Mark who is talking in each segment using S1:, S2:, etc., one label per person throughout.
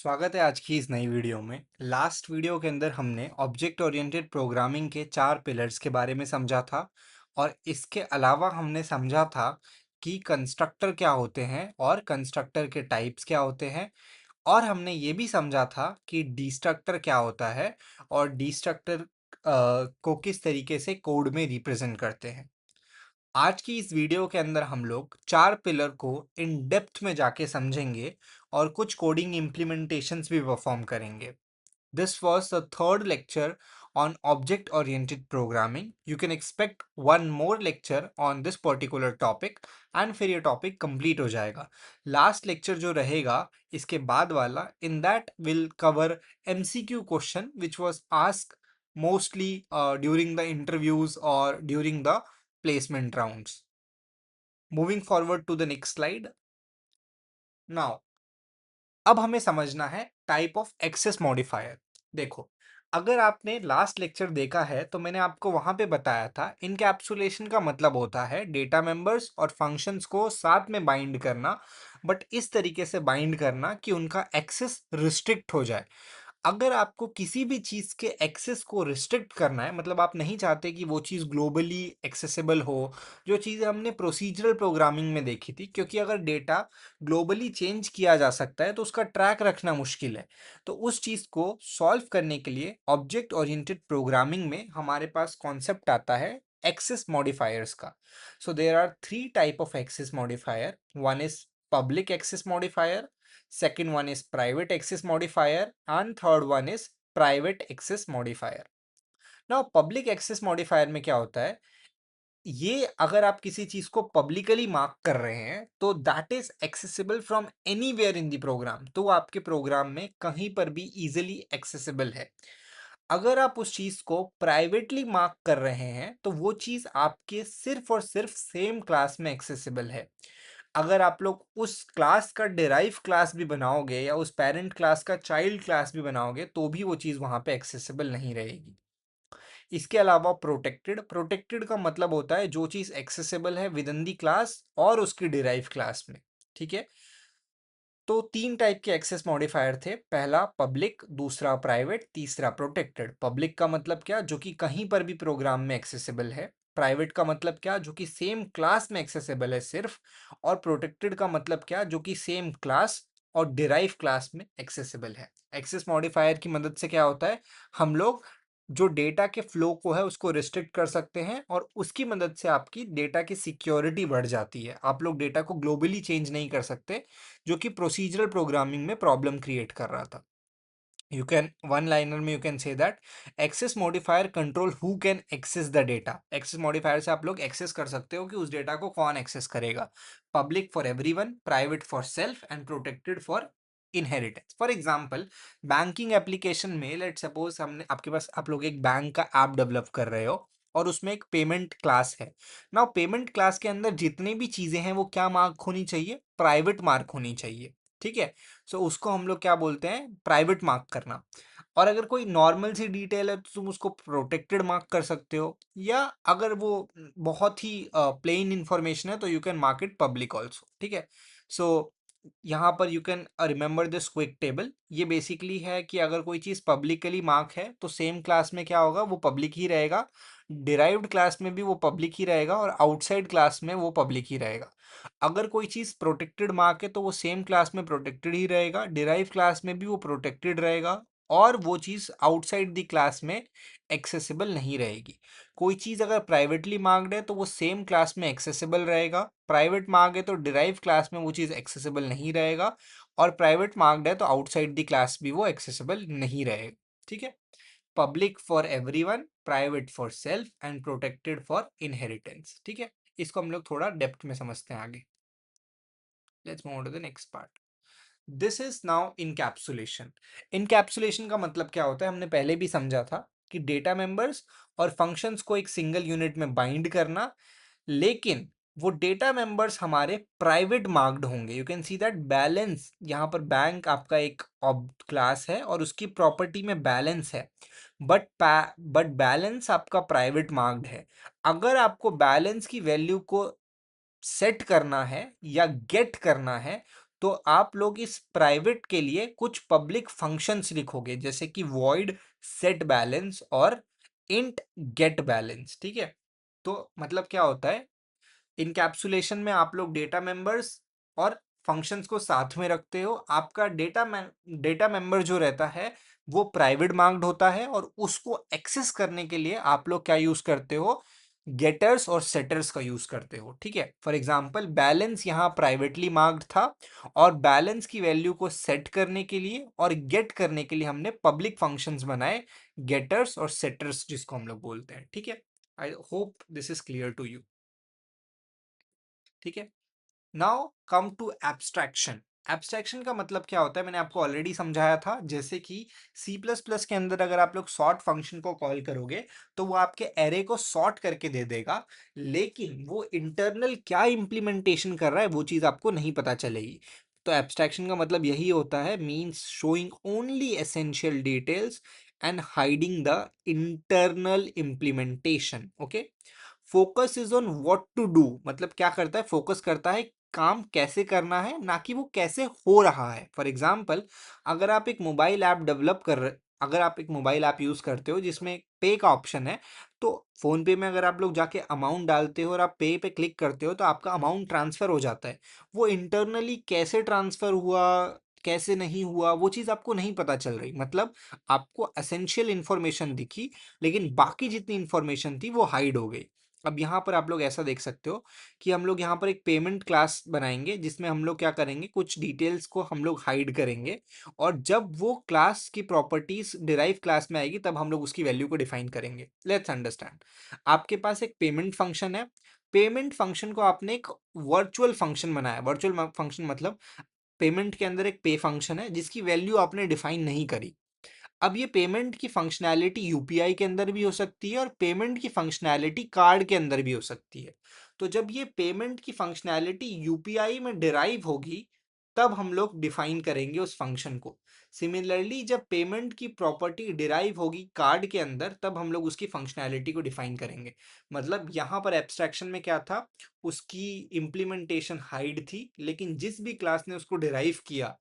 S1: स्वागत है आज की इस नई वीडियो में। लास्ट वीडियो के अंदर हमने ऑब्जेक्ट ओरिएंटेड प्रोग्रामिंग के 4 पिलर्स के बारे में समझा था और इसके अलावा हमने समझा था कि कंस्ट्रक्टर क्या होते हैं और कंस्ट्रक्टर के टाइप्स क्या होते हैं और हमने ये भी समझा था कि डिस्ट्रक्टर क्या होता है और डिस्ट्रक्टर को किस तरीके से कोड में रिप्रेजेंट करते हैं। आज की इस वीडियो के अंदर हम लोग 4 पिलर को इन डेप्थ में जाके समझेंगे और कुछ कोडिंग इम्प्लीमेंटेशंस भी परफॉर्म करेंगे। This was the third lecture on object oriented programming. You can expect one more lecture on this particular topic and फिर ये टॉपिक कंप्लीट हो जाएगा। लास्ट लेक्चर जो रहेगा इसके बाद वाला in that will cover MCQ question which was asked mostly during the interviews or during the placement rounds. Moving forward to the next slide. Now अब हमें समझना है टाइप ऑफ एक्सेस मॉडिफायर। देखो, अगर आपने लास्ट लेक्चर देखा है तो मैंने आपको वहां पे बताया था इनकैप्सुलेशन का मतलब होता है डेटा मेंबर्स और फंक्शंस को साथ में बाइंड करना, बट इस तरीके से बाइंड करना कि उनका एक्सेस रिस्ट्रिक्ट हो जाए। अगर आपको किसी भी चीज़ के एक्सेस को रिस्ट्रिक्ट करना है, मतलब आप नहीं चाहते कि वो चीज़ ग्लोबली एक्सेसिबल हो, जो चीज़ें हमने प्रोसीजरल प्रोग्रामिंग में देखी थी, क्योंकि अगर डेटा ग्लोबली चेंज किया जा सकता है तो उसका ट्रैक रखना मुश्किल है। तो उस चीज़ को सॉल्व करने के लिए ऑब्जेक्ट ओरिएंटेड प्रोग्रामिंग में हमारे पास कॉन्सेप्ट आता है एक्सेस मॉडिफायर्स का। So there are 3 type of access modifier. One is public access modifier, second one is private access modifier, and third one is private access modifier. Now public access modifier में क्या होता है, ये अगर आप किसी चीज को पब्लिकली मार्क कर रहे हैं तो that is accessible from anywhere in the program, तो वो आपके प्रोग्राम में कहीं पर भी इजीली एक्सेसिबल है। अगर आप उस चीज को प्राइवेटली मार्क कर रहे हैं तो वो चीज आपके सिर्फ और सिर्फ सेम क्लास में एक्सेसिबल है। अगर आप लोग उस क्लास का डिराइव क्लास भी बनाओगे या उस पेरेंट क्लास का चाइल्ड क्लास भी बनाओगे तो भी वो चीज वहां पे एक्सेसिबल नहीं रहेगी। इसके अलावा प्रोटेक्टेड, प्रोटेक्टेड का मतलब होता है जो चीज एक्सेसिबल है विद इन दी क्लास और उसकी डिराइव क्लास में। ठीक है, तो 3 टाइप के एक्सेस मॉडिफायर थे, पहला पब्लिक, दूसरा प्राइवेट, तीसरा प्रोटेक्टेड। पब्लिक का मतलब क्या, जो कि कहीं पर भी प्रोग्राम में एक्सेसिबल है। प्राइवेट का मतलब क्या, जो कि सेम क्लास में एक्सेसिबल है सिर्फ। और प्रोटेक्टेड का मतलब क्या, जो कि सेम क्लास और डिराइव क्लास में एक्सेसिबल है। एक्सेस मॉडिफायर की मदद से क्या होता है, हम लोग जो डेटा के फ्लो को है उसको रिस्ट्रिक्ट कर सकते हैं और उसकी मदद से आपकी डेटा की सिक्योरिटी बढ़ जाती है। आप लोग डेटा को ग्लोबली चेंज नहीं कर सकते, जो कि प्रोसीजरल प्रोग्रामिंग में प्रॉब्लम क्रिएट कर रहा था। यू कैन वन लाइनर में you can say that access modifier control who can access the data. Access modifier से आप लोग एक्सेस कर सकते हो कि उस डेटा को कौन एक्सेस करेगा। Public for everyone, private for self and protected for inheritance. For example, banking application में लेट सपोज हमने आपके पास आप लोग एक बैंक का ऐप डेवलप कर रहे हो और उसमें एक पेमेंट क्लास है ना। पेमेंट क्लास के अंदर जितनी भी चीजें हैं वो क्या मार्क होनी चाहिए, प्राइवेट मार्क होनी चाहिए। ठीक है, सो उसको हम लोग क्या बोलते हैं, प्राइवेट मार्क करना। और अगर कोई नॉर्मल सी डिटेल है तो तुम उसको प्रोटेक्टेड मार्क कर सकते हो, या अगर वो बहुत ही प्लेन इंफॉर्मेशन है तो you can mark it public also. ठीक है, सो यहाँ पर you can remember this quick table. ये बेसिकली है कि अगर कोई चीज़ पब्लिकली मार्क है तो सेम क्लास में क्या होगा, वो पब्लिक ही रहेगा। डिराइव्ड क्लास में भी वो पब्लिक ही रहेगा और आउटसाइड क्लास में वो पब्लिक ही रहेगा। अगर कोई चीज़ प्रोटेक्टेड मार्क है तो वो सेम क्लास में प्रोटेक्टेड ही रहेगा, डिराइव क्लास में भी वो प्रोटेक्टेड रहेगा, और वो चीज़ आउटसाइड द क्लास में एक्सेसिबल नहीं रहेगी। कोई चीज़ अगर प्राइवेटली मार्क्ड है तो वो सेम क्लास में एक्सेसिबल रहेगा, प्राइवेट मार्क है तो डिराइव क्लास में वो चीज़ एक्सेसिबल नहीं रहेगा, और प्राइवेट मार्क्ड है तो आउटसाइड द क्लास भी वो एक्सेसिबल नहीं रहेगा। ठीक है, public for everyone, private for self and protected for inheritance. ठीक है, इसको हम लोग थोड़ा डेप्थ में समझते हैं आगे। Let's move to the next part. This is now encapsulation. Encapsulation का मतलब क्या होता है, हमने पहले भी समझा था कि डेटा मेंबर्स और फंक्शंस को एक सिंगल यूनिट में बाइंड करना, लेकिन वो डेटा मेंबर्स हमारे प्राइवेट मार्क्ड होंगे। You can see that balance, यहाँ पर बैंक आपका एक क्लास है और उसकी प्रॉपर्टी में बैलेंस है, बट बैलेंस आपका प्राइवेट मार्क्ड है। अगर आपको बैलेंस की वैल्यू को सेट करना है या गेट करना है तो आप लोग इस प्राइवेट के लिए कुछ पब्लिक फंक्शंस लिखोगे, जैसे कि void set balance और int get balance, ठीक है। तो मतलब क्या होता है, इनकैप्सुलेशन में आप लोग डेटा मेंबर्स और फंक्शंस को साथ में रखते हो। आपका डेटा मेंबर जो रहता है वो प्राइवेट मार्क्ड होता है, और उसको एक्सेस करने के लिए आप लोग क्या यूज करते हो, गेटर्स और सेटर्स का यूज करते हो, ठीक है। फॉर एग्जांपल बैलेंस यहाँ प्राइवेटली मार्क्ड था, और बैलेंस की वैल्यू को सेट करने के लिए और गेट करने के लिए हमने पब्लिक फंक्शंस बनाए, गेटर्स और सेटर्स जिसको हम लोग बोलते हैं, ठीक है। I hope this is clear to you, ठीक है। Now come to abstraction. Abstraction का मतलब क्या होता है, मैंने आपको ऑलरेडी समझाया था। जैसे कि सी प्लस प्लस के अंदर अगर आप लोग सॉर्ट फंक्शन को कॉल करोगे तो वो आपके एरे को सॉर्ट करके दे देगा, लेकिन वो इंटरनल क्या इम्प्लीमेंटेशन कर रहा है वो चीज़ आपको नहीं पता चलेगी। तो एब्स्ट्रैक्शन का मतलब यही होता है, means showing only essential details and hiding the internal implementation, okay. Focus is on what to do, मतलब क्या करता है, फोकस करता है काम कैसे करना है, ना कि वो कैसे हो रहा है। फॉर एग्जाम्पल, अगर आप एक मोबाइल ऐप डेवलप कर रहे अगर आप एक मोबाइल ऐप यूज करते हो जिसमें पे का ऑप्शन है, तो फोन पे में अगर आप लोग जाके अमाउंट डालते हो और आप पे पे क्लिक करते हो तो आपका अमाउंट ट्रांसफर हो जाता है। वो इंटरनली कैसे ट्रांसफर हुआ, कैसे नहीं हुआ, वो चीज़ आपको नहीं पता चल रही। मतलब आपको एसेंशियल इंफॉर्मेशन दिखी, लेकिन बाकी जितनी इंफॉर्मेशन थी वो हाइड हो गई। अब यहाँ पर आप लोग ऐसा देख सकते हो कि हम लोग यहाँ पर एक पेमेंट क्लास बनाएंगे, जिसमें हम लोग क्या करेंगे, कुछ डिटेल्स को हम लोग हाइड करेंगे, और जब वो क्लास की प्रॉपर्टीज डिराइव क्लास में आएगी तब हम लोग उसकी वैल्यू को डिफाइन करेंगे। Let's understand. आपके पास एक पेमेंट फंक्शन है। पेमेंट फंक्शन को आपने एक वर्चुअल फंक्शन बनाया। वर्चुअल फंक्शन मतलब पेमेंट के अंदर एक पे फंक्शन है जिसकी वैल्यू आपने डिफाइन नहीं करी। अब ये पेमेंट की फंक्शनैलिटी यूपीआई के अंदर भी हो सकती है और पेमेंट की फंक्शनैलिटी कार्ड के अंदर भी हो सकती है। तो जब ये पेमेंट की फंक्शनैलिटी यूपीआई में डिराइव होगी तब हम लोग डिफाइन करेंगे उस फंक्शन को। सिमिलरली जब पेमेंट की प्रॉपर्टी डिराइव होगी कार्ड के अंदर तब हम लोग उसकी फंक्शनैलिटी को डिफाइन करेंगे। मतलब यहाँ पर एब्स्ट्रैक्शन में क्या था, उसकी इम्प्लीमेंटेशन हाइड थी, लेकिन जिस भी क्लास ने उसको डिराइव किया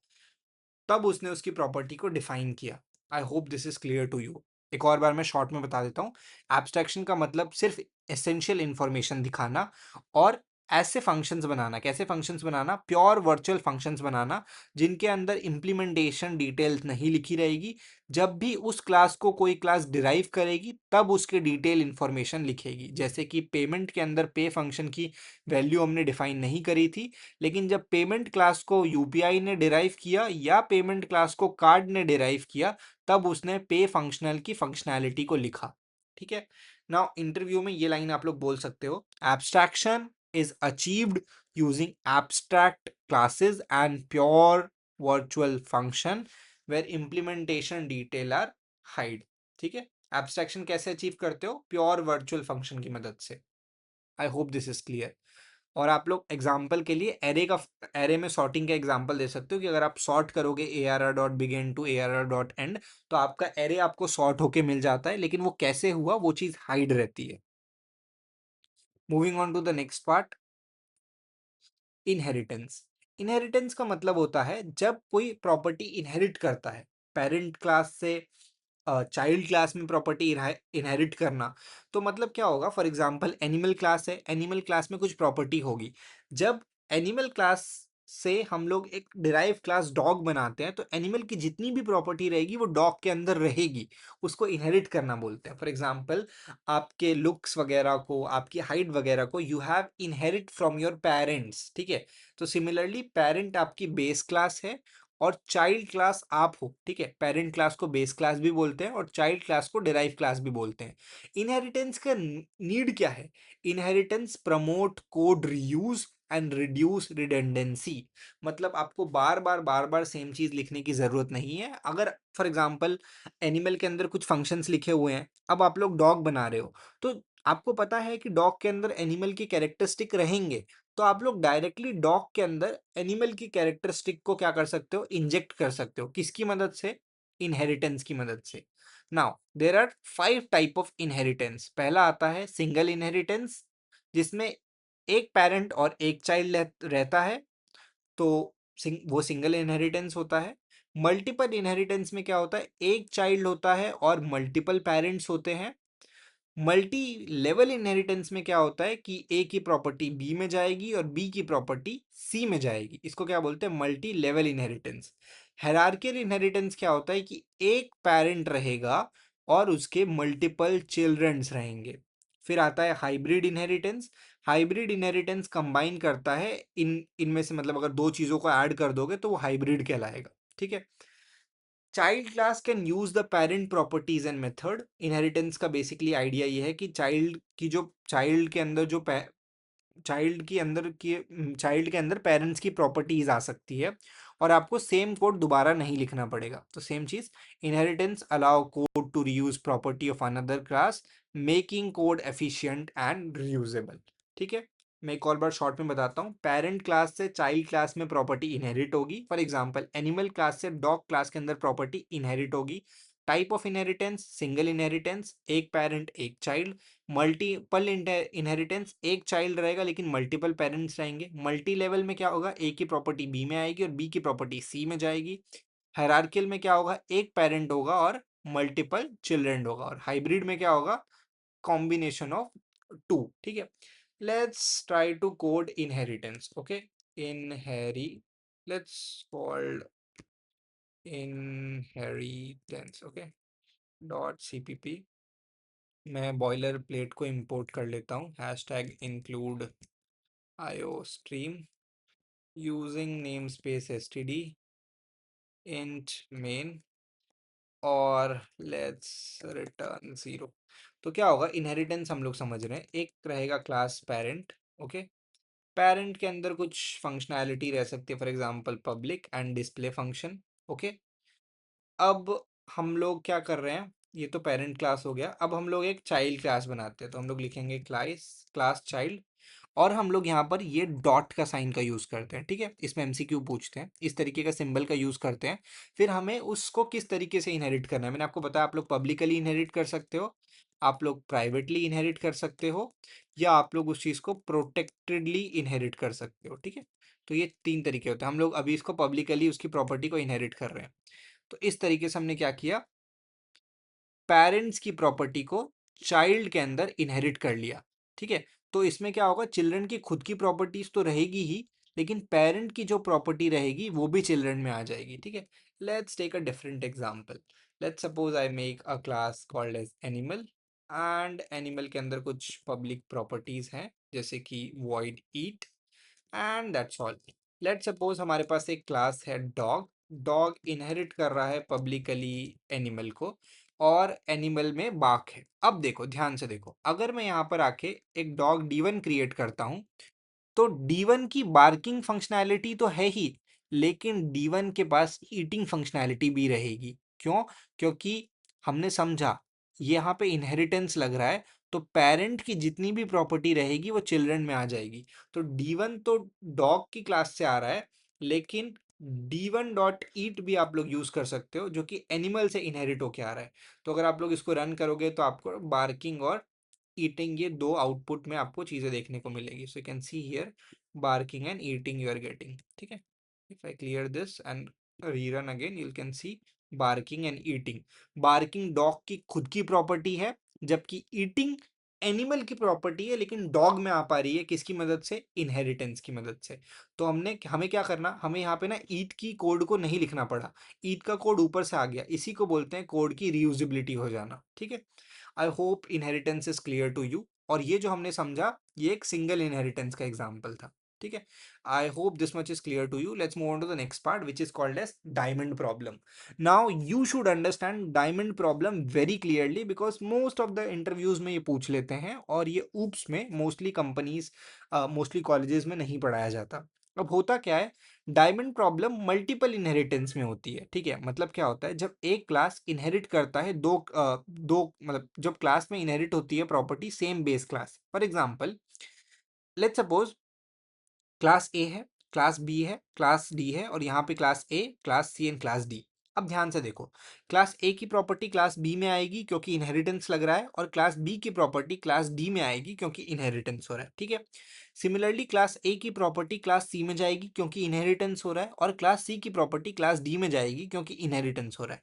S1: तब उसने उसकी प्रॉपर्टी को डिफाइन किया। I hope this is clear to you. एक और बार मैं शॉर्ट में बता देता हूँ। एब्स्ट्रैक्शन का मतलब सिर्फ एसेंशियल इंफॉर्मेशन दिखाना, और ऐसे फंक्शंस बनाना। कैसे फंक्शंस बनाना, प्योर वर्चुअल फंक्शंस बनाना जिनके अंदर इम्प्लीमेंटेशन डिटेल्स नहीं लिखी रहेगी। जब भी उस क्लास को कोई क्लास डिराइव करेगी तब उसके डिटेल इंफॉर्मेशन लिखेगी। जैसे कि पेमेंट के अंदर पे फंक्शन की वैल्यू हमने डिफाइन नहीं करी थी, लेकिन जब पेमेंट क्लास को यूपीआई ने डिराइव किया या पेमेंट क्लास को कार्ड ने डिराइव किया तब उसने पे फंक्शनल की फंक्शनैलिटी को लिखा, ठीक है। नाउ इंटरव्यू में ये लाइन आप लोग बोल सकते हो, abstraction is achieved using abstract classes and pure virtual function where implementation detail are hide, ठीक है। एब्स्ट्रैक्शन कैसे अचीव करते हो, प्योर वर्चुअल फंक्शन की मदद से। आई होप दिस इज क्लियर। और आप लोग एग्जाम्पल के लिए एरे में सॉर्टिंग का एग्जाम्पल दे सकते हो कि अगर आप सॉर्ट करोगे A R R dot begin to A R R dot end तो आपका एरे आपको सॉर्ट होके मिल जाता है, लेकिन वो कैसे हुआ वो चीज हाइड रहती है। Moving on to the next part, inheritance. Inheritance का मतलब होता है जब कोई प्रॉपर्टी इनहेरिट करता है, पेरेंट क्लास से चाइल्ड क्लास में प्रॉपर्टी इनहेरिट करना। तो मतलब क्या होगा, फॉर एग्जांपल एनिमल क्लास है, एनिमल क्लास में कुछ प्रॉपर्टी होगी। जब एनिमल क्लास से हम लोग एक डिराइव क्लास डॉग बनाते हैं तो एनिमल की जितनी भी प्रॉपर्टी रहेगी वो डॉग के अंदर रहेगी, उसको इनहेरिट करना बोलते हैं। फॉर एग्जांपल आपके लुक्स वगैरह को, आपकी हाइट वगैरह को you have inherit from your parents, ठीक है। तो सिमिलरली पेरेंट आपकी बेस क्लास है और चाइल्ड क्लास आप हो, ठीक है। पेरेंट क्लास को बेस क्लास भी बोलते हैं और चाइल्ड क्लास को डिराइव क्लास भी बोलते हैं। इनहेरिटेंस का नीड क्या है, inheritance promote code reuse and reduce redundancy. मतलब आपको बार बार सेम चीज लिखने की जरूरत नहीं है। अगर फॉर एग्जांपल एनिमल के अंदर कुछ फंक्शंस लिखे हुए हैं, अब आप लोग डॉग बना रहे हो तो आपको पता है कि डॉग के अंदर एनिमल की कैरेक्टरिस्टिक रहेंगे, तो आप लोग डायरेक्टली डॉग के अंदर एनिमल की कैरेक्टरिस्टिक को क्या कर सकते हो, इंजेक्ट कर सकते हो। किसकी मदद से, इनहेरिटेंस की मदद से। Now there are 5 type of inheritance. पहला आता है सिंगल इनहेरिटेंस, जिसमें एक पेरेंट और एक चाइल्ड रहता है। तो वो सिंगल इनहेरिटेंस होता है। मल्टीपल इनहेरिटेंस में क्या होता है, एक चाइल्ड होता है और मल्टीपल पेरेंट्स होते हैं। मल्टी लेवल इनहेरिटेंस में क्या होता है कि ए की प्रॉपर्टी बी में जाएगी और बी की प्रॉपर्टी सी में जाएगी, इसको क्या बोलते हैं, multi level inheritance. Hierarchical inheritance क्या होता है कि एक पेरेंट रहेगा और उसके मल्टीपल चिल्ड्रंस रहेंगे। फिर आता है hybrid inheritance. Hybrid inheritance combine करता है इनमें से, मतलब अगर दो चीजों को ऐड कर दोगे तो वो हाइब्रिड कहलाएगा। ठीक है। Child class can use the parent properties and method. Inheritance का बेसिकली आइडिया ये है कि चाइल्ड के अंदर जो चाइल्ड के अंदर पेरेंट्स की प्रॉपर्टीज आ सकती है और आपको सेम कोड दोबारा नहीं लिखना पड़ेगा। तो सेम चीज, inheritance allow code to reuse property of another class, making code efficient and reusable. ठीक है। मैं एक और बार शॉर्ट में बताता हूँ। पेरेंट क्लास से चाइल्ड क्लास में प्रॉपर्टी इनहेरिट होगी। फॉर एग्जांपल एनिमल क्लास से डॉग क्लास के अंदर प्रॉपर्टी इनहेरिट होगी। Type of inheritance single inheritance, एक पेरेंट एक चाइल्ड। मल्टीपल इनहेरिटेंस, एक चाइल्ड रहेगा लेकिन मल्टीपल पेरेंट्स रहेंगे। मल्टी लेवल में क्या होगा, ए की प्रॉपर्टी बी में आएगी और बी की प्रॉपर्टी सी में जाएगी। हायरार्किकल में क्या होगा, एक पेरेंट होगा और मल्टीपल चिल्ड्रन होगा। और हाइब्रिड में क्या होगा, कॉम्बिनेशन ऑफ टू। ठीक है। Let's try to code inheritance. Okay, inheri let's called inheritance. Okay, dot cpp। मैं बॉयलर प्लेट को इंपोर्ट कर लेता हूँ, hashtag include iostream using namespace std int main और लेट्स रिटर्न 0। तो क्या होगा, इनहेरिटेंस हम लोग समझ रहे हैं, एक रहेगा क्लास पेरेंट। ओके, पेरेंट के अंदर कुछ फंक्शनैलिटी रह सकती है, for example public and display function. Okay, अब हम लोग क्या कर रहे हैं, ये तो पेरेंट क्लास हो गया। अब हम लोग एक चाइल्ड क्लास बनाते हैं, तो हम लोग लिखेंगे क्लास क्लास चाइल्ड और हम लोग यहाँ पर ये डॉट का साइन का यूज़ करते हैं। ठीक है, इसमें एमसीक्यू पूछते हैं, इस तरीके का सिंबल का यूज़ करते हैं। फिर हमें उसको किस तरीके से इनहेरिट करना है, मैंने आपको बताया, आप लोग पब्लिकली इनहेरिट कर सकते हो, आप लोग प्राइवेटली इनहेरिट कर सकते हो, या आप लोग उस चीज़ को प्रोटेक्टेडली इनहेरिट कर सकते हो। ठीक है, तो ये तीन तरीके होते हैं। हम लोग अभी इसको पब्लिकली उसकी प्रॉपर्टी को इनहेरिट कर रहे हैं। तो इस तरीके से हमने क्या किया, पेरेंट्स की प्रॉपर्टी को चाइल्ड के अंदर इनहेरिट कर लिया। ठीक है, तो इसमें क्या होगा, चिल्ड्रन की खुद की प्रॉपर्टीज तो रहेगी ही, लेकिन पेरेंट की जो प्रॉपर्टी रहेगी वो भी चिल्ड्रन में आ जाएगी। ठीक है, let's take a different example. Let's suppose I make a class called as animal and animal के अंदर कुछ पब्लिक प्रॉपर्टीज हैं जैसे कि void eat and that's all. Let's suppose हमारे पास एक क्लास है डॉग। डॉग इनहेरिट कर रहा है पब्लिकली एनिमल को और एनिमल में बाक है। अब देखो, ध्यान से देखो, अगर मैं यहाँ पर आके एक डॉग D1 क्रिएट करता हूँ तो D1 की बार्किंग फंक्शनैलिटी तो है ही, लेकिन D1 के पास ईटिंग फंक्शनैलिटी भी रहेगी। क्यों? क्योंकि हमने समझा यहाँ पे इनहेरिटेंस लग रहा है, तो पेरेंट की जितनी भी प्रॉपर्टी रहेगी वो चिल्ड्रन में आ जाएगी। तो D1 तो डॉग की क्लास से आ रहा है, लेकिन D1 डॉट ईट भी आप लोग यूज कर सकते हो जो कि एनिमल से इनहेरिट होके आ रहा है। तो अगर आप लोग इसको रन करोगे तो आपको बार्किंग और ईटिंग, ये दो आउटपुट में आपको चीजें देखने को मिलेगी। So you can see here barking and eating you are getting. ठीक है, if I clear this and rerun again you can see barking and eating. Barking dog की खुद की प्रॉपर्टी है, जबकि ईटिंग एनिमल की प्रॉपर्टी है, लेकिन डॉग में आ पा रही है किसकी मदद से, इनहेरिटेंस की मदद से। तो हमें क्या करना, हमें यहाँ पे ना ईट की कोड को नहीं लिखना पड़ा, ईट का कोड ऊपर से आ गया, इसी को बोलते हैं कोड की रीयूजिबिलिटी हो जाना। ठीक है, I hope inheritance is clear to you. और ये जो हमने समझा, ये एक सिंगल इनहेरिटेंस का एग्जांपल था। ठीक है, I hope this much is clear to you. Let's move on to the next part which is called as diamond problem. Now you should understand diamond problem very clearly because most of the interviews में ये पूछ लेते हैं और ये oops में mostly companies, mostly colleges में नहीं पढ़ाया जाता। अब होता क्या है, डायमंड प्रॉब्लम मल्टीपल इनहेरिटेंस में होती है। ठीक है, मतलब क्या होता है, जब एक क्लास इनहेरिट करता है दो मतलब जब क्लास में इनहेरिट होती है property same base class. For example let's suppose class A है, क्लास बी है, क्लास डी है और यहाँ पे class A, class C and class D. अब ध्यान से देखो, क्लास ए की प्रॉपर्टी क्लास बी में आएगी क्योंकि इनहेरिटेंस लग रहा है, और क्लास बी की प्रॉपर्टी क्लास डी में आएगी क्योंकि इनहेरिटेंस हो रहा है, ठीक है। सिमिलरली क्लास ए की प्रॉपर्टी क्लास सी में जाएगी क्योंकि इनहेरिटेंस हो रहा है, और क्लास सी की प्रॉपर्टी क्लास डी में जाएगी क्योंकि इनहेरिटेंस हो रहा है।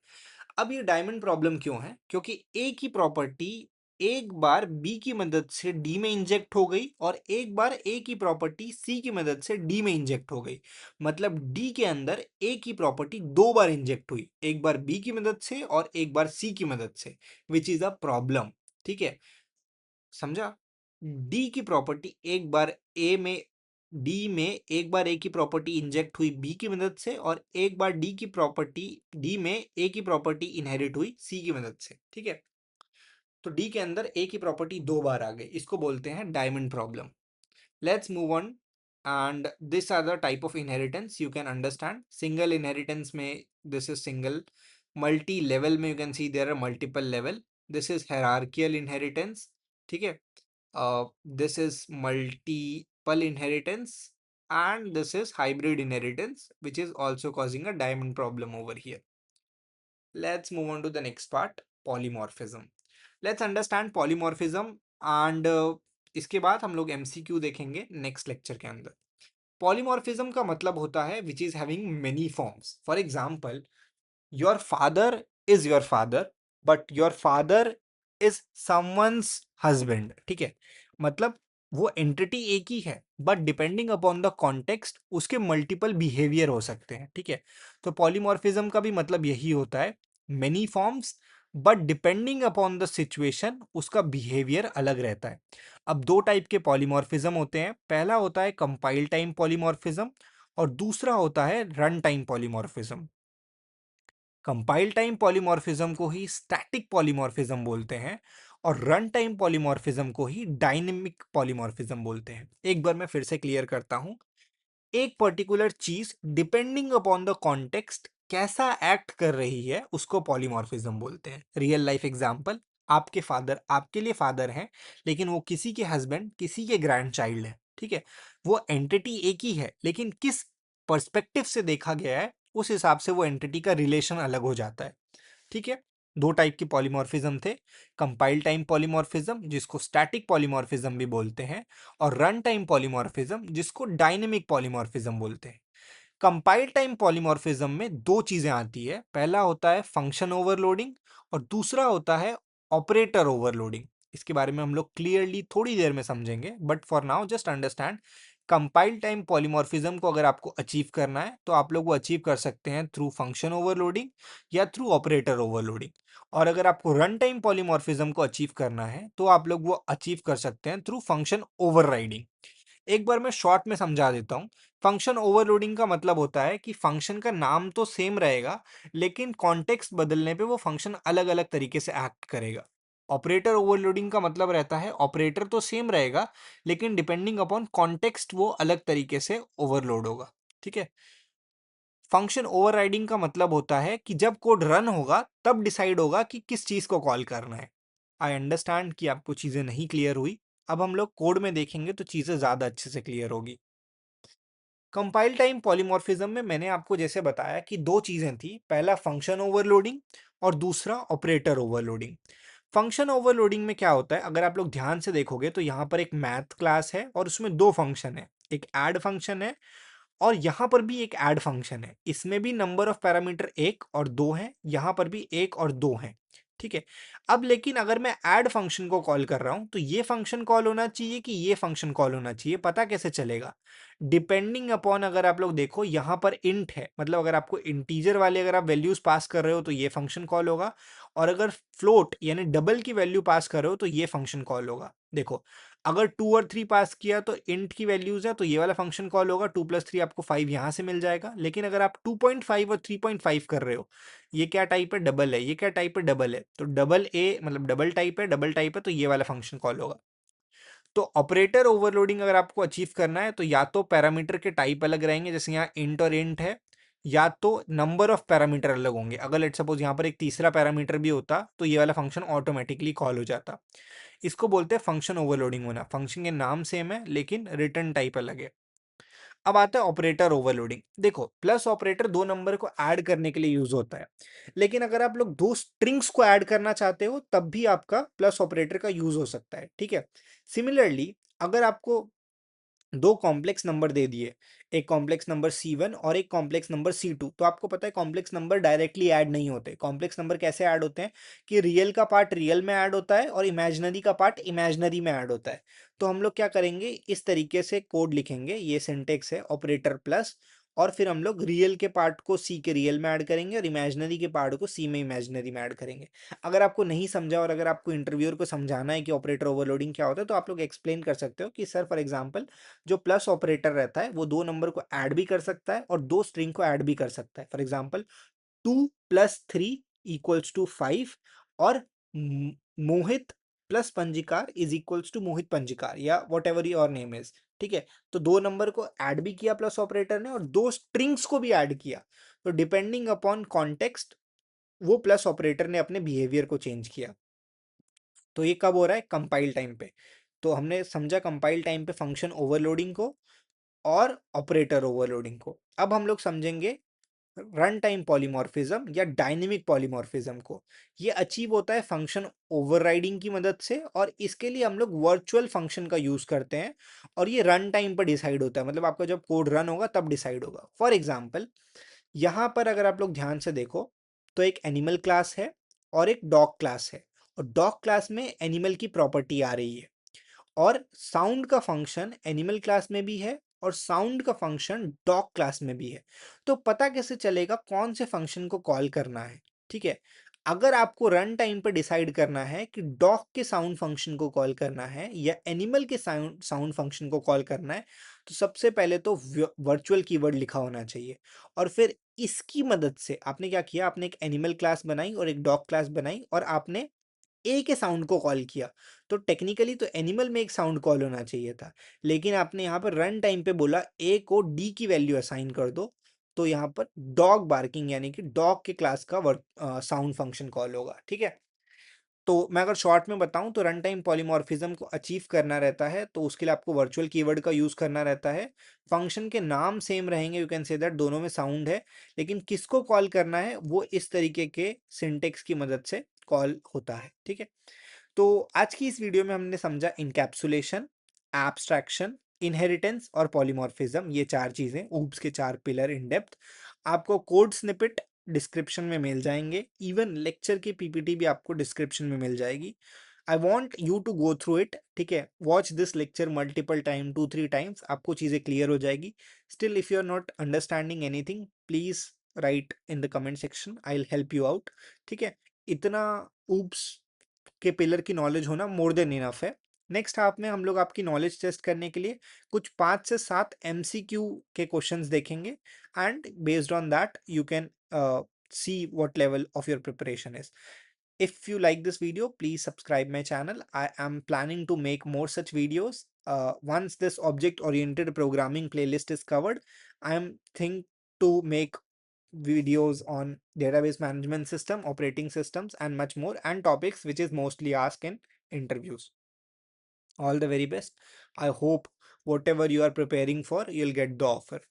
S1: अब ये डायमंड प्रॉब्लम क्यों है? क्योंकि ए की प्रॉपर्टी एक बार बी की मदद से डी में इंजेक्ट हो गई, और एक बार ए की प्रॉपर्टी सी की मदद से डी में इंजेक्ट हो गई। मतलब डी के अंदर ए की प्रॉपर्टी दो बार इंजेक्ट हुई, एक बार बी की मदद से और एक बार सी की मदद से, विच इज अ प्रॉब्लम। ठीक है, समझा? डी की प्रॉपर्टी एक बार ए में डी में एक बार ए की प्रॉपर्टी इंजेक्ट हुई बी की मदद से, और एक बार डी की प्रॉपर्टी डी में ए की प्रॉपर्टी इनहेरिट हुई सी की मदद से। ठीक है, तो डी के अंदर ए की प्रॉपर्टी दो बार आ गई, इसको बोलते हैं diamond problem. Let's move on, and this are the type of inheritance you can understand. Single inheritance में this is single, multi level में you can see there are multiple level, this is hierarchical inheritance. ठीक है, this is multiple inheritance, and this is hybrid inheritance, which is also causing a diamond problem over here. Let's move on to the next part, polymorphism. Let's understand polymorphism, and इसके बाद हम लोग MCQ देखेंगे next lecture के अंदर। Polymorphism का मतलब होता है which is having many forms. For example, your father is your father, but your father is someone's husband. ठीक है, मतलब वो एंटिटी एक ही है, but depending upon the context उसके मल्टीपल बिहेवियर हो सकते हैं। ठीक है, तो पॉलीमॉर्फिज्म का भी मतलब यही होता है, many forms, but depending upon the situation उसका बिहेवियर अलग रहता है। अब दो टाइप के पॉलीमॉर्फिज्म होते हैं, पहला होता है कंपाइल टाइम पॉलीमॉर्फिज्म, और दूसरा होता है run time polymorphism. Compile time polymorphism को ही स्टैटिक पॉलीमॉर्फिज्म बोलते हैं, और रन टाइम पॉलीमॉर्फिज्म को ही डायनेमिक पॉलीमॉर्फिज्म बोलते हैं। एक बार मैं फिर से क्लियर करता हूं, एक पर्टिकुलर चीज डिपेंडिंग अपॉन द कॉन्टेक्स्ट कैसा एक्ट कर रही है उसको पॉलीमॉर्फिज्म बोलते हैं। रियल लाइफ एग्जांपल, आपके फादर आपके लिए फादर हैं, लेकिन वो किसी के हस्बैंड किसी के ग्रैंड चाइल्ड है। ठीक है, वो एंटिटी एक ही है, लेकिन किस पर्सपेक्टिव से देखा गया है उस हिसाब से वो एंटिटी का रिलेशन अलग हो जाता है। ठीक है, दो टाइप की पॉलीमॉर्फिज्म थे, कंपाइल टाइम पॉलीमॉर्फिज्म जिसको स्टैटिक पॉलीमॉर्फिज्म भी बोलते हैं, और रन टाइम पॉलीमॉर्फिज्म जिसको डायनेमिक पॉलीमॉर्फिज्म बोलते हैं। कंपाइल टाइम पॉलीमॉर्फिज्म में दो चीजें आती है, पहला होता है फंक्शन ओवरलोडिंग, और दूसरा होता है ऑपरेटर ओवरलोडिंग। इसके बारे में हम लोग क्लियरली थोड़ी देर में समझेंगे, but for now just understand, compile time polymorphism को अगर आपको अचीव करना है तो आप लोग वो अचीव कर सकते हैं थ्रू फंक्शन ओवरलोडिंग या थ्रू ऑपरेटर ओवरलोडिंग, और अगर आपको रन टाइम पॉलीमॉर्फिज्म को अचीव करना है तो आप लोग वो अचीव कर सकते हैं थ्रू फंक्शन ओवरराइडिंग। एक बार मैं शॉर्ट में समझा देता हूं। फंक्शन ओवरलोडिंग का मतलब होता है कि फंक्शन का नाम तो सेम रहेगा, लेकिन कॉन्टेक्स्ट बदलने पे वो फंक्शन अलग अलग तरीके से एक्ट करेगा। ऑपरेटर ओवरलोडिंग का मतलब रहता है ऑपरेटर तो सेम रहेगा, लेकिन डिपेंडिंग अपॉन कॉन्टेक्स्ट वो अलग तरीके से ओवरलोड होगा। ठीक है, फंक्शन ओवरराइडिंग का मतलब होता है कि जब कोड रन होगा तब डिसाइड होगा कि किस चीज को कॉल करना है। आई अंडरस्टैंड कि आपको चीजें नहीं क्लियर हुई, अब हम लोग कोड में देखेंगे तो चीजें ज्यादा अच्छे से क्लियर होगी। कंपाइल टाइम पॉलीमॉर्फिज्म में मैंने आपको जैसे बताया कि दो चीजें थी, पहला फंक्शन ओवरलोडिंग और दूसरा ऑपरेटर ओवरलोडिंग। फंक्शन ओवरलोडिंग में क्या होता है, अगर आप लोग ध्यान से देखोगे तो यहाँ पर एक मैथ क्लास है और उसमें दो फंक्शन है, एक ऐड फंक्शन है और यहाँ पर भी एक ऐड फंक्शन है। इसमें भी नंबर ऑफ पैरामीटर एक और दो हैं, यहाँ पर भी एक और दो हैं। ठीक है, अब लेकिन अगर मैं ऐड फंक्शन को कॉल कर रहा हूं तो ये फंक्शन कॉल होना चाहिए कि ये फंक्शन कॉल होना चाहिए, पता कैसे चलेगा? डिपेंडिंग अपॉन, अगर आप लोग देखो यहाँ पर इंट है, मतलब अगर आपको इंटीजर वाले अगर आप वैल्यूज पास कर रहे हो तो ये फंक्शन कॉल होगा, और अगर फ्लोट यानी डबल की वैल्यू पास कर रहे हो तो ये फंक्शन कॉल होगा। देखो, अगर 2 और 3 पास किया तो इंट की वैल्यूज है तो ये वाला फंक्शन कॉल होगा, 2 + 3 आपको 5 यहाँ से मिल जाएगा। लेकिन अगर आप 2.5 और 3.5 कर रहे हो, ये क्या टाइप है? डबल है। ये क्या टाइप है? डबल है। तो डबल ए मतलब डबल टाइप है, डबल टाइप है तो ये वाला फंक्शन कॉल होगा। तो ऑपरेटर ओवरलोडिंग अगर आपको अचीव करना है तो या तो पैरामीटर के टाइप अलग रहेंगे, जैसे यहाँ इंट और इंट है, या तो नंबर ऑफ पैरामीटर अलग होंगे। अगर लेट सपोज यहाँ पर एक तीसरा पैरामीटर भी होता तो ये वाला फंक्शन ऑटोमेटिकली कॉल हो जाता। इसको बोलते हैं फंक्शन ओवरलोडिंग होना। फंक्शन के नाम सेम है लेकिन रिटर्न टाइप अलग है। अब आता है ऑपरेटर ओवरलोडिंग। देखो प्लस ऑपरेटर दो नंबर को ऐड करने के लिए यूज होता है, लेकिन अगर आप लोग दो स्ट्रिंग्स को ऐड करना चाहते हो तब भी आपका प्लस ऑपरेटर का यूज हो सकता है, ठीक है। सिमिलरली अगर आपको दो कॉम्प्लेक्स नंबर दे दिए, एक कॉम्प्लेक्स नंबर C1 और एक कॉम्प्लेक्स नंबर C2, तो आपको पता है कॉम्प्लेक्स नंबर डायरेक्टली ऐड नहीं होते। कॉम्प्लेक्स नंबर कैसे ऐड होते हैं कि रियल का पार्ट रियल में ऐड होता है और इमेजिनरी का पार्ट इमेजिनरी में ऐड होता है। तो हम लोग क्या करेंगे, इस तरीके से कोड लिखेंगे, ये सिंटेक्स है ऑपरेटर प्लस, और फिर हम लोग रियल के पार्ट को सी के रियल में ऐड करेंगे और इमेजिनरी के पार्ट को सी में इमेजिनरी में ऐड करेंगे। अगर आपको नहीं समझा और अगर आपको इंटरव्यूअर को समझाना है कि ऑपरेटर ओवरलोडिंग क्या होता है, तो आप लोग एक्सप्लेन कर सकते हो कि सर फॉर एग्जांपल जो प्लस ऑपरेटर रहता है वो दो नंबर को ऐड भी कर सकता है और दो स्ट्रिंग को ऐड भी कर सकता है। फॉर एग्जांपल 2 + 3 = 5 और मोहित प्लस पंजिकार इज इक्वल्स टू मोहित पंजिकार या what ever your name is, ठीक है। तो दो नंबर को ऐड भी किया प्लस ऑपरेटर ने और दो स्ट्रिंग्स को भी ऐड किया, तो डिपेंडिंग अपॉन कॉन्टेक्स्ट वो प्लस ऑपरेटर ने अपने बिहेवियर को चेंज किया। तो ये कब हो रहा है, कंपाइल टाइम पे। तो हमने समझा कंपाइल टाइम पे फंक्शन ओवरलोडिंग को और ऑपरेटर ओवरलोडिंग को। अब हम लोग समझेंगे रन टाइम पॉलीमॉर्फिज्म या डायनेमिक पॉलीमॉर्फिज्म को। ये अचीव होता है फंक्शन ओवरराइडिंग की मदद से और इसके लिए हम लोग वर्चुअल फंक्शन का यूज करते हैं और ये रन टाइम पर डिसाइड होता है, मतलब आपका जब कोड रन होगा तब डिसाइड होगा। फॉर एग्जाम्पल यहाँ पर अगर आप लोग ध्यान से देखो तो एक एनिमल क्लास है और एक डॉग क्लास है, और डॉग क्लास में एनिमल की प्रॉपर्टी आ रही है और साउंड का फंक्शन एनिमल क्लास में भी है और साउंड का फंक्शन डॉग क्लास में भी है। तो पता कैसे चलेगा कौन से फंक्शन को कॉल करना है, ठीक है। अगर आपको रन टाइम पर डिसाइड करना है कि डॉग के साउंड फंक्शन को कॉल करना है या एनिमल के साउंड साउंड फंक्शन को कॉल करना है, तो सबसे पहले तो वर्चुअल कीवर्ड लिखा होना चाहिए और फिर इसकी मदद से आपने क्या किया, आपने एक एनिमल क्लास बनाई और एक डॉग क्लास बनाई और आपने ए के साउंड को कॉल किया। तो टेक्निकली तो एनिमल में एक साउंड कॉल होना चाहिए था, लेकिन आपने यहाँ पर रन टाइम पे बोला ए को डी की वैल्यू असाइन कर दो, तो यहाँ पर डॉग बार्किंग यानी कि डॉग के क्लास का वर्क साउंड फंक्शन कॉल होगा, ठीक है। तो मैं अगर शॉर्ट में बताऊं तो रन टाइम पॉलीमॉर्फिज्म को अचीव करना रहता है तो उसके लिए आपको वर्चुअल कीवर्ड का यूज करना रहता है। फंक्शन के नाम सेम रहेंगे, यू कैन से दैट दोनों में साउंड है, लेकिन किसको कॉल करना है वो इस तरीके के सिंटेक्स की मदद से कॉल होता है, ठीक है। तो आज की इस वीडियो में हमने समझा इनकैप्सुलेशन, एब्स्ट्रैक्शन, इनहेरिटेंस और पॉलीमॉर्फिज्म, ये चार चीजें ऊप्स के चार पिलर इन डेप्थ। आपको कोड स्निपेट डिस्क्रिप्शन में मिल जाएंगे, इवन लेक्चर की पीपीटी भी आपको डिस्क्रिप्शन में मिल जाएगी। I want you to go through it, ठीक है। Watch this lecture multiple time, 2-3 times, आपको चीज़ें क्लियर हो जाएगी। Still if you are not understanding anything please write in the comment section, I will help you out, ठीक है। इतना oops के पिलर की नॉलेज होना मोर देन इनफ है। नेक्स्ट हाफ में हम लोग आपकी नॉलेज टेस्ट करने के लिए कुछ 5 से 7 एमसीक्यू के क्वेश्चंस देखेंगे and based on that you can see what level of your preparation is. If you like this video, please subscribe my channel. I am planning to make more such videos. Once this object oriented programming playlist is covered, I am think to make videos on database management system, operating systems, and much more, and topics which is mostly asked in interviews. All the very best. I hope whatever you are preparing for, you'll get the offer.